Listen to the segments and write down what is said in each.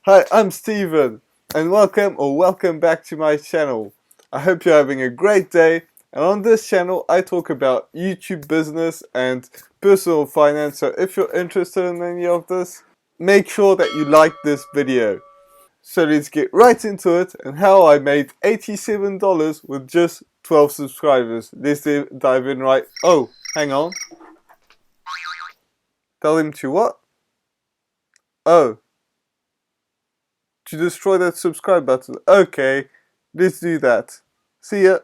Hi, I'm Steven, and welcome back to my channel. I hope you're having a great day, and on this channel I talk about YouTube business and personal finance, so if you're interested in any of this, make sure that you like this video. So let's get right into it and how I made $87 with just 12 subscribers. Let's dive in right. Oh, hang on. Tell him to what? Oh. To destroy that subscribe button. Okay, let's do that. See ya.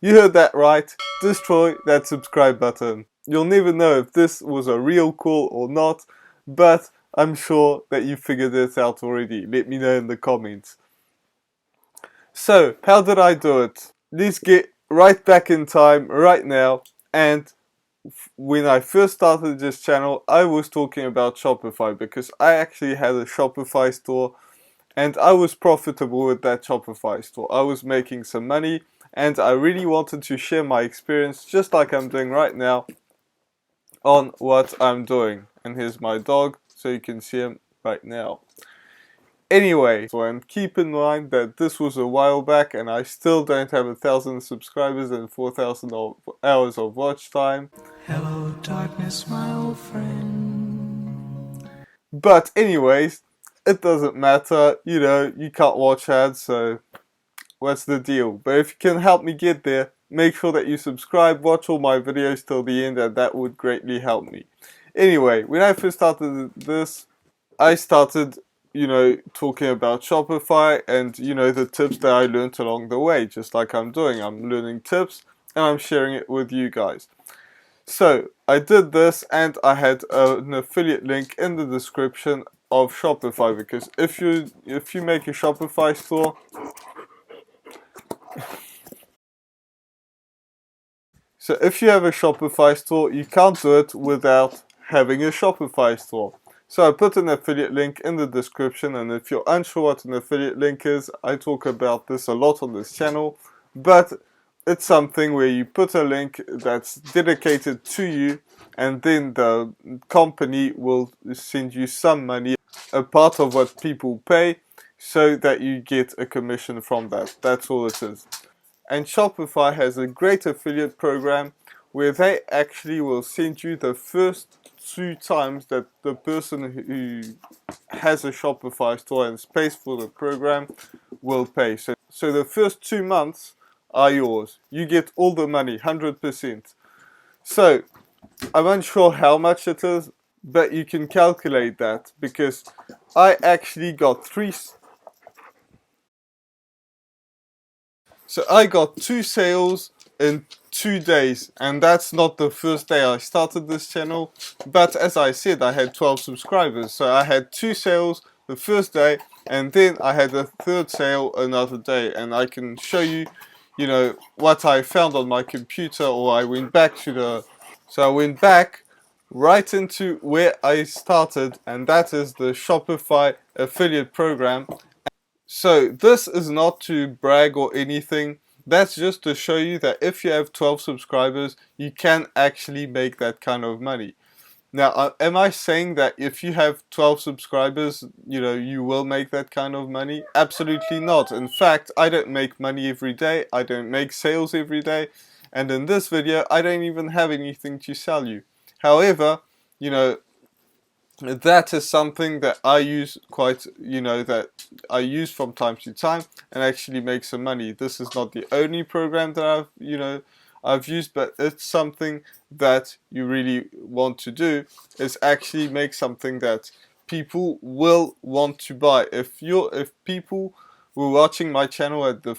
You heard that right. Destroy that subscribe button. You'll never know if this was a real call or not, but I'm sure that you figured this out already. Let me know in the comments. So, how did I do it? Let's get right back in time right now. And when I first started this channel, I was talking about Shopify because I actually had a Shopify store. And I was profitable with that Shopify store. I was making some money and I really wanted to share my experience, just like I'm doing right now, on what I'm doing. And here's my dog, so you can see him right now. Anyway, and keep in mind that this was a while back and I still don't have 1,000 subscribers and 4,000 hours of watch time. Hello darkness, my old friend. But anyways, it doesn't matter, you know, you can't watch ads, so what's the deal? But if you can help me get there, make sure that you subscribe, watch all my videos till the end, and that would greatly help me. Anyway, when I first started this, I started, talking about Shopify and, the tips that I learned along the way, just like I'm doing. I'm learning tips and I'm sharing it with you guys. So I did this and I had an affiliate link in the description of Shopify, because if you make a Shopify store, so if you have a Shopify store, you can't do it without having a Shopify store. So I put an affiliate link in the description, and if you're unsure what an affiliate link is, I talk about this a lot on this channel, but it's something where you put a link that's dedicated to you, and then the company will send you some money, a part of what people pay, so that you get a commission from that. That's all it is. And Shopify has a great affiliate program where they actually will send you the first 2 times that the person who has a Shopify store and pays for the program will pay. So the first 2 months are yours. You get all the money, 100%. So I'm unsure how much it is, but you can calculate that because I actually got I got 2 sales in 2 days, and that's not the first day I started this channel, but as I said, I had 12 subscribers, so I had 2 sales the first day, and then I had a third sale another day, and I can show you, what I found on my computer, or I went back I went back right into where I started, and that is the Shopify affiliate program. So this is not to brag or anything. That's just to show you that if you have 12 subscribers, you can actually make that kind of money. Now, am I saying that if you have 12 subscribers, you will make that kind of money? Absolutely not. In fact, I don't make money every day. I don't make sales every day. And in this video, I don't even have anything to sell you. However, that is something that I use that I use from time to time and actually make some money. This is not the only program that I've used, but it's something that you really want to do, is actually make something that people will want to buy. If people were watching my channel at the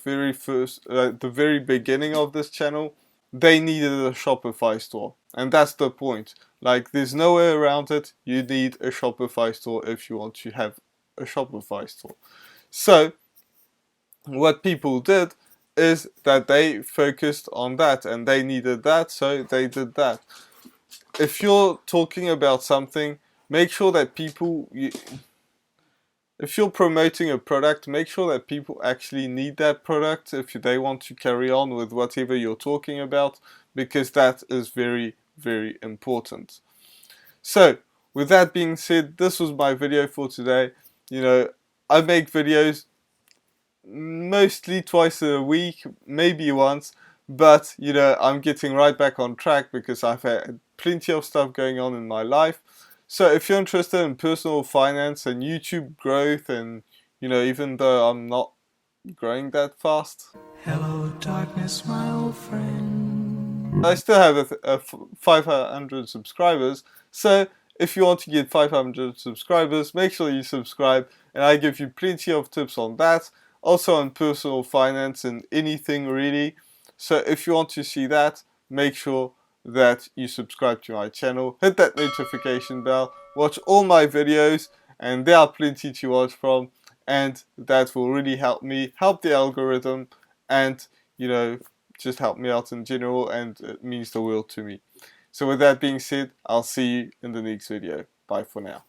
very beginning of this channel, they needed a Shopify store, and that's the point. Like, there's no way around it. You need a Shopify store if you want to have a Shopify store. So what people did is that they focused on that, and they needed that, so they did that. If you're talking about something, make sure that if you're promoting a product, make sure that people actually need that product if they want to carry on with whatever you're talking about, because that is very, very important. So with that being said, this was my video for today. You know, I make videos mostly twice a week, maybe once, but you know, I'm getting right back on track because I've had plenty of stuff going on in my life. So if you're interested in personal finance and YouTube growth, and you know, even though I'm not growing that fast, Hello, darkness, my old friend. I still have 500 subscribers. So if you want to get 500 subscribers, make sure you subscribe, and I give you plenty of tips on that. Also on personal finance and anything really. So if you want to see that, make sure that you subscribe to my channel, hit that notification bell, watch all my videos, and there are plenty to watch from, and that will really help me, help the algorithm, and you know, just help me out in general, and it means the world to me. So with that being said, I'll see you in the next video. Bye for now.